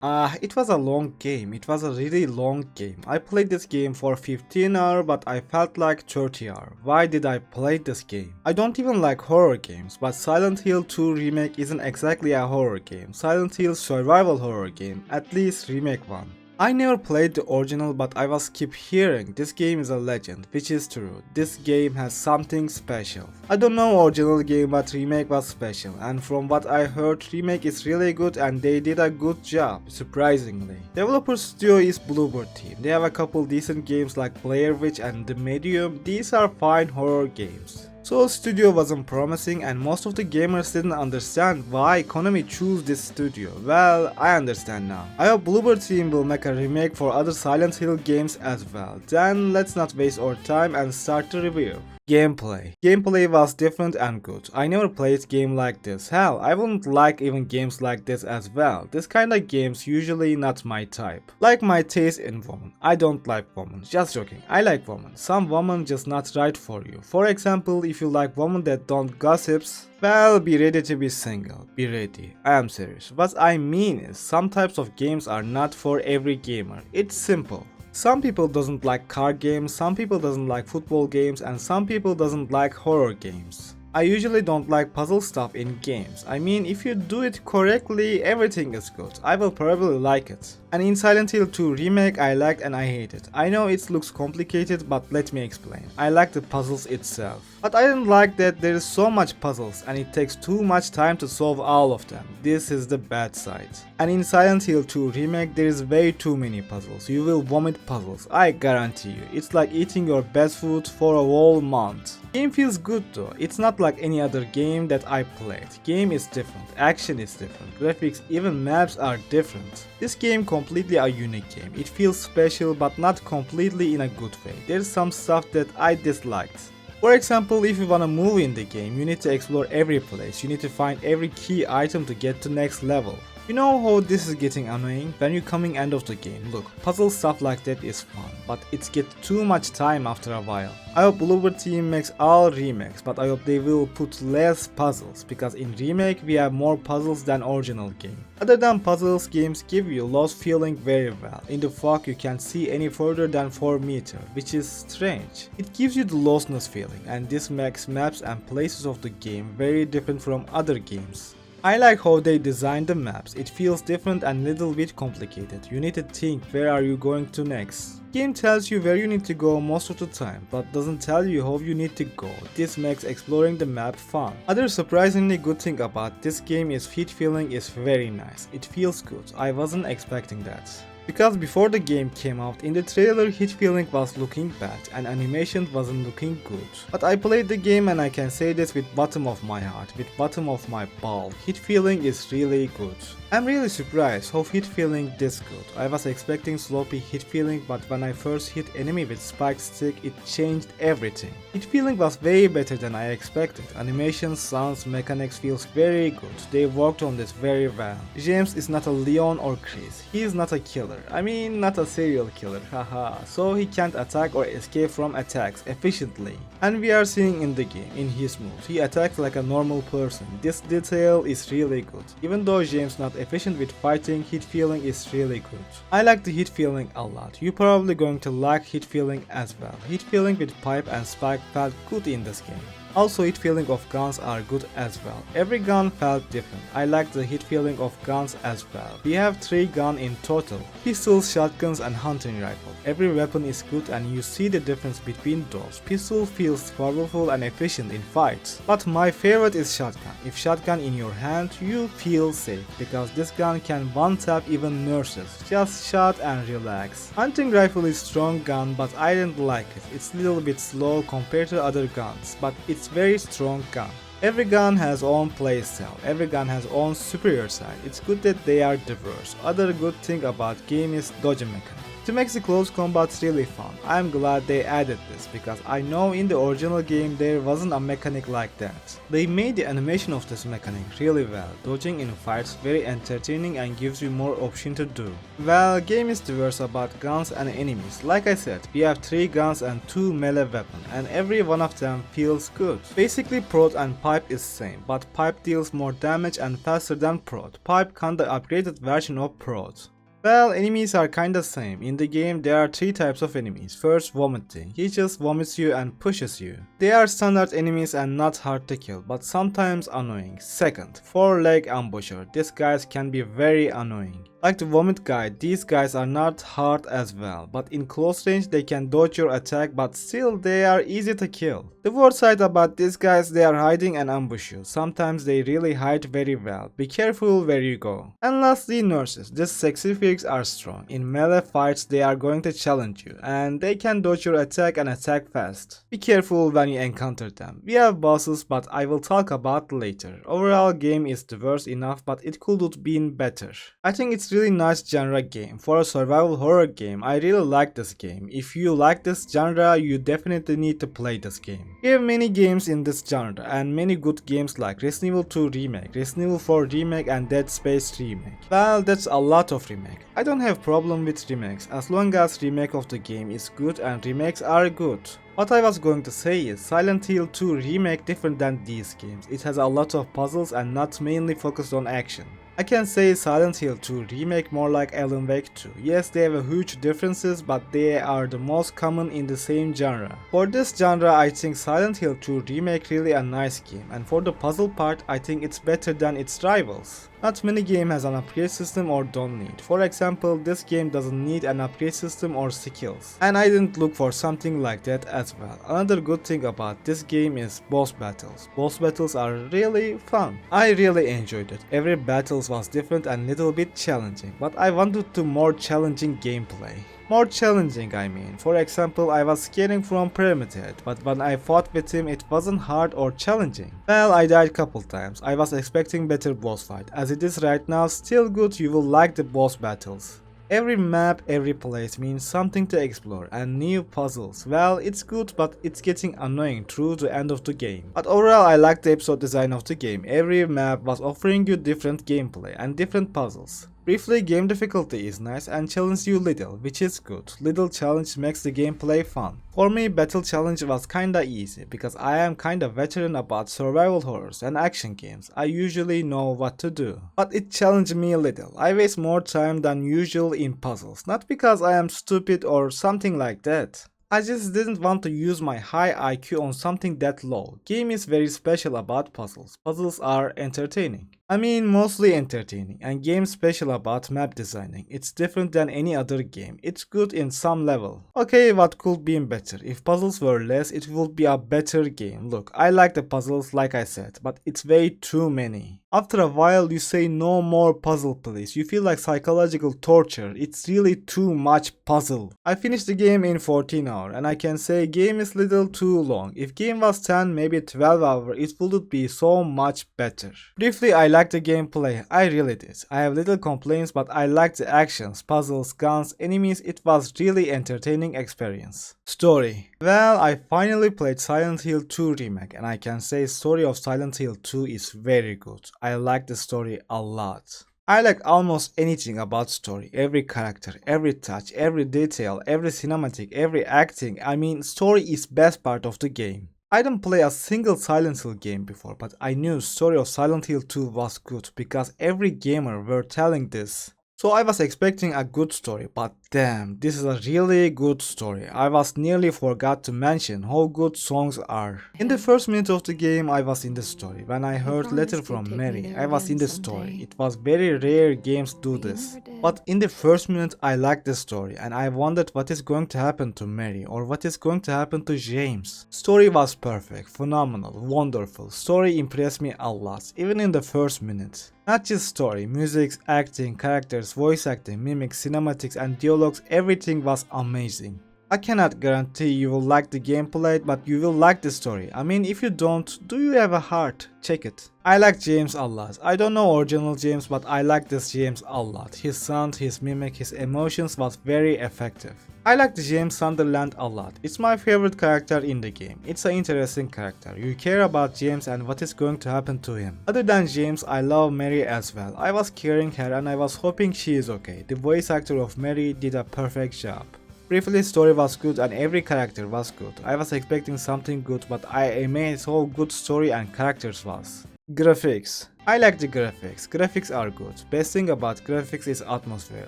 It was a long game. It was a really long game. I played this game for 15 hours, but I felt like 30 hours. Why did I play this game? I don't even like horror games, but Silent Hill 2 Remake isn't exactly a horror game. Silent Hill survival horror game, at least Remake 1. I never played the original, but I was keep hearing this game is a legend, which is true. This game has something special. I don't know original game, but remake was special, and from what I heard, remake is really good and they did a good job, surprisingly. Developer studio is Bluebird team. They have a couple decent games like Blair Witch and The Medium. These are fine horror games. So studio wasn't promising and most of the gamers didn't understand why Konami chose this studio. Well, I understand now. I hope Bluebird team will make a remake for other Silent Hill games as well. Then let's not waste our time and start the review. Gameplay. Gameplay was different and good. I never played game like this. Hell, I wouldn't like even games like this as well. This kind of games usually not my type. Like my taste in women. I don't like women. Just joking. I like women. Some women just not right for you. For example, if you like women that don't gossips, well, be ready to be single. Be ready. I am serious. What I mean is, some types of games are not for every gamer. It's simple. Some people doesn't like card games, some people doesn't like football games, and some people doesn't like horror games. I usually don't like puzzle stuff in games. I mean, if you do it correctly, everything is good. I will probably like it. And in Silent Hill 2 Remake, I liked and I hated. I know it looks complicated, but let me explain. I like the puzzles itself. But I didn't like that there is so much puzzles and it takes too much time to solve all of them. This is the bad side. And in Silent Hill 2 Remake, there is way too many puzzles. You will vomit puzzles, I guarantee you. It's like eating your best food for a whole month. Game feels good though. It's not like any other game that I played. Game is different, action is different, graphics, even maps are different. This game completely a unique game. It feels special but not completely in a good way. There's some stuff that I disliked. For example, if you wanna move in the game, you need to explore every place. You need to find every key item to get to next level. You know how this is getting annoying? When you coming end of the game, look, puzzle stuff like that is fun, but it gets too much time after a while. I hope Bluebird team makes all remakes, but I hope they will put less puzzles, because in remake we have more puzzles than original game. Other than puzzles, games give you lost feeling very well. In the fog you can't see any further than 4 meters, which is strange. It gives you the lostness feeling, and this makes maps and places of the game very different from other games. I like how they designed the maps. It feels different and little bit complicated. You need to think where are you going to next. Game tells you where you need to go most of the time, but doesn't tell you how you need to go. This makes exploring the map fun. Other surprisingly good thing about this game is hit feeling is very nice. It feels good. I wasn't expecting that. Because before the game came out, in the trailer hit feeling was looking bad and animation wasn't looking good. But I played the game and I can say this with bottom of my heart, with bottom of my ball, hit feeling is really good. I'm really surprised how hit feeling this good. I was expecting sloppy hit feeling, but when I first hit enemy with spiked stick, it changed everything. Hit feeling was way better than I expected. Animation, sounds, mechanics feels very good. They worked on this very well. James is not a Leon or Chris. He is not a killer. I mean, not a serial killer, haha. So he can't attack or escape from attacks efficiently. And we are seeing in the game, in his moves, he attacks like a normal person. This detail is really good. Even though James not efficient with fighting, hit feeling is really good. I like the hit feeling a lot. You probably going to like hit feeling as well. Hit feeling with pipe and spike felt good in this game. Also, hit feeling of guns are good as well. Every gun felt different. I like the hit feeling of guns as well. We have 3 guns in total. Pistols, shotguns and hunting rifle. Every weapon is good and you see the difference between those. Pistol feels powerful and efficient in fights. But my favorite is shotgun. If shotgun in your hand, you feel safe because this gun can one tap even nurses. Just shot and relax. Hunting rifle is strong gun, but I didn't like it. It's a little bit slow compared to other guns, but it's very strong gun. Every gun has own playstyle, every gun has own superior side. It's good that they are diverse. Other good thing about game is dodge mechanic. To make the close combat really fun, I'm glad they added this because I know in the original game there wasn't a mechanic like that. They made the animation of this mechanic really well, dodging in fights very entertaining and gives you more option to do. Well, game is diverse about guns and enemies. Like I said, we have 3 guns and 2 melee weapons and every one of them feels good. Basically prod and pipe is same, but pipe deals more damage and faster than prod. Pipe kinda upgraded version of prod. Well, enemies are kinda same. In the game there are 3 types of enemies. First, vomiting. He just vomits you and pushes you. They are standard enemies and not hard to kill, but sometimes annoying. Second, 4-leg ambusher. These guys can be very annoying. Like the vomit guy, these guys are not hard as well, but in close range they can dodge your attack, but still they are easy to kill. The worst side about these guys, they are hiding and ambush you. Sometimes they really hide very well. Be careful where you go. And lastly, nurses. These sexy freaks are strong. In melee fights they are going to challenge you, and they can dodge your attack and attack fast. Be careful when you encounter them. We have bosses, but I will talk about later. Overall game is diverse enough, but it could have been better. I think it's really nice genre game. For a survival horror game, I really like this game. If you like this genre, you definitely need to play this game. We have many games in this genre and many good games like Resident Evil 2 Remake, Resident Evil 4 Remake and Dead Space Remake. Well, that's a lot of remake. I don't have problem with remakes as long as remake of the game is good and remakes are good. What I was going to say is Silent Hill 2 Remake different than these games. It has a lot of puzzles and not mainly focused on action. I can say Silent Hill 2 Remake more like Alan Wake 2. Yes, they have a huge differences, but they are the most common in the same genre. For this genre, I think Silent Hill 2 Remake really a nice game, and for the puzzle part, I think it's better than its rivals. Not many game has an upgrade system or don't need. For example, this game doesn't need an upgrade system or skills. And I didn't look for something like that as well. Another good thing about this game is boss battles. Boss battles are really fun. I really enjoyed it. Every battle was different and little bit challenging, but I wanted to more challenging gameplay. More challenging, I mean. For example, I was scaring from Pyramid Head, but when I fought with him it wasn't hard or challenging. Well, I died couple times. I was expecting better boss fight. As it is right now, still good, you will like the boss battles. Every map, every place means something to explore and new puzzles. Well, it's good, but it's getting annoying through the end of the game. But overall, I like the episode design of the game. Every map was offering you different gameplay and different puzzles. Briefly, game difficulty is nice and challenges you little, which is good. Little challenge makes the gameplay fun. For me, battle challenge was kinda easy because I am kinda veteran about survival horrors and action games. I usually know what to do. But it challenged me a little. I waste more time than usual in puzzles, not because I am stupid or something like that. I just didn't want to use my high IQ on something that low. Game is very special about puzzles. Puzzles are entertaining. I mean mostly entertaining, and game special about map designing. It's different than any other game. It's good in some level. Okay, what could be better? If puzzles were less, it would be a better game. Look, I like the puzzles like I said, but it's way too many. After a while you say no more puzzle please. You feel like psychological torture. It's really too much puzzle. I finished the game in 14 hours and I can say game is little too long. If game was 10 maybe 12 hours it would be so much better. Briefly, I like the gameplay. I really did. I have little complaints but I liked the actions, puzzles, guns, enemies. It was really entertaining experience. Story. Well, I finally played Silent Hill 2 Remake and I can say story of Silent Hill 2 is very good. I like the story a lot. I like almost anything about story, every character, every touch, every detail, every cinematic, every acting. I mean, story is best part of the game. I didn't play a single Silent Hill game before, but I knew story of Silent Hill 2 was good because every gamer were telling this. So I was expecting a good story, but damn, this is a really good story. I was nearly forgot to mention how good songs are. In the first minute of the game, I was in the story. When I heard letter from Mary, I was in the story. It was very rare games do this. But in the first minute, I liked the story and I wondered what is going to happen to Mary or what is going to happen to James. Story was perfect, phenomenal, wonderful. Story impressed me a lot, even in the first minute. Not just story, music, acting, characters, voice acting, mimics, cinematics and dialogues, everything was amazing. I cannot guarantee you will like the gameplay, but you will like the story. I mean, if you don't, do you have a heart? Check it. I like James a lot. I don't know original James, but I like this James a lot. His sound, his mimic, his emotions was very effective. I like the James Sunderland a lot. It's my favorite character in the game. It's an interesting character. You care about James and what is going to happen to him. Other than James, I love Mary as well. I was carrying her and I was hoping she is okay. The voice actor of Mary did a perfect job. Briefly, story was good and every character was good. I was expecting something good, but I amazed how good story and characters was. Graphics. I like the graphics. Graphics are good. Best thing about graphics is atmosphere.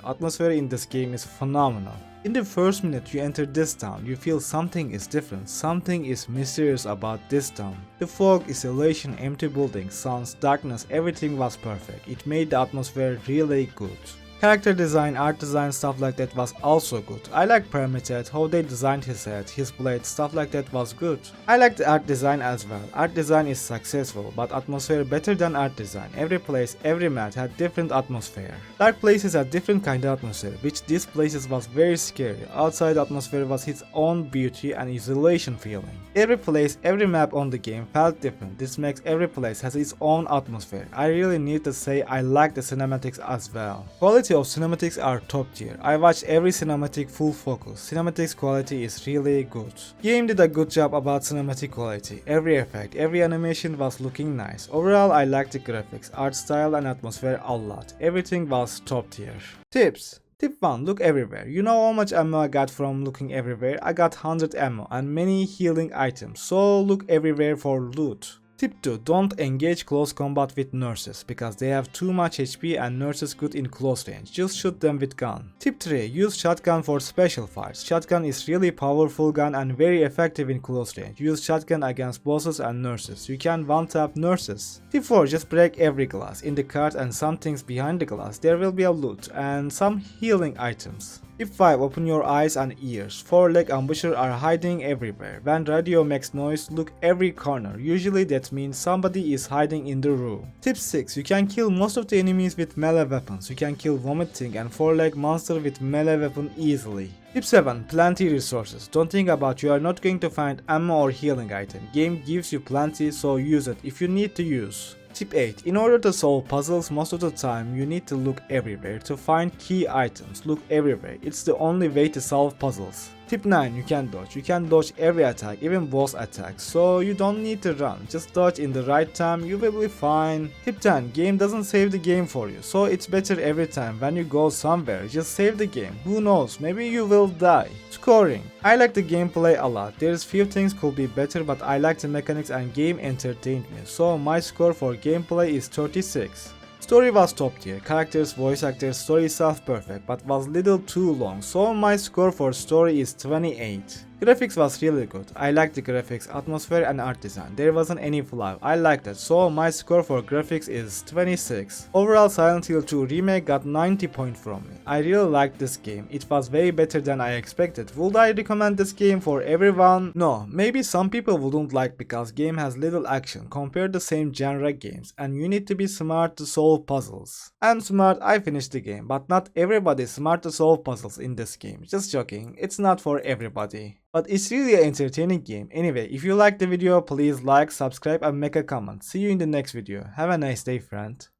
Atmosphere in this game is phenomenal. In the first minute you enter this town, you feel something is different, something is mysterious about this town. The fog, isolation, empty buildings, suns, darkness, everything was perfect. It made the atmosphere really good. Character design, art design, stuff like that was also good. I like Pyramid, how they designed his head, his blade, stuff like that was good. I like the art design as well. Art design is successful, but atmosphere better than art design. Every place, every map had different atmosphere. Dark places had different kind of atmosphere, which these places was very scary. Outside atmosphere was its own beauty and isolation feeling. Every place, every map on the game felt different. This makes every place has its own atmosphere. I really need to say I like the cinematics as well. Quality of cinematics are top tier. I watched every cinematic full focus. Cinematics quality is really good. Game did a good job about cinematic quality. Every effect, every animation was looking nice. Overall, I liked the graphics, art style and atmosphere a lot. Everything was top tier. Tips. Tip 1. Look everywhere. You know how much ammo I got from looking everywhere? I got 100 ammo and many healing items, so look everywhere for loot. Tip 2. Don't engage close combat with nurses because they have too much HP and nurses good in close range. Just shoot them with gun. Tip 3. Use shotgun for special fights. Shotgun is really powerful gun and very effective in close range. Use shotgun against bosses and nurses. You can one-tap nurses. Tip 4. Just break every glass. In the cart and some things behind the glass there will be a loot and some healing items. Tip 5. Open your eyes and ears. 4-leg ambusher are hiding everywhere. When radio makes noise, look every corner. Usually that means somebody is hiding in the room. Tip 6. You can kill most of the enemies with melee weapons. You can kill vomiting and 4-leg monster with melee weapon easily. Tip 7. Plenty resources. Don't think about you are not going to find ammo or healing item. Game gives you plenty, so use it if you need to use. Tip 8. In order to solve puzzles most of the time you need to look everywhere to find key items. Look everywhere. It's the only way to solve puzzles. Tip 9. You can dodge. You can dodge every attack, even boss attacks, so you don't need to run. Just dodge in the right time, you will be fine. Tip 10. Game doesn't save the game for you, so it's better every time when you go somewhere, just save the game. Who knows, maybe you will die. Scoring. I like the gameplay a lot. There's few things could be better, but I like the mechanics and game entertained me, so my score for gameplay is 36. Story was top tier, characters, voice actors, story itself perfect, but was little too long, so my score for story is 28. Graphics was really good. I liked the graphics, atmosphere and art design. There wasn't any flaw. I liked it, so my score for graphics is 26. Overall, Silent Hill 2 Remake got 90 points from me. I really liked this game. It was way better than I expected. Would I recommend this game for everyone? No, maybe some people wouldn't like because game has little action compared to same genre games and you need to be smart to solve puzzles. I'm smart, I finished the game, but not everybody is smart to solve puzzles in this game. Just joking, it's not for everybody. But it's really an entertaining game. Anyway, if you liked the video, please like, subscribe and make a comment. See you in the next video. Have a nice day, friend.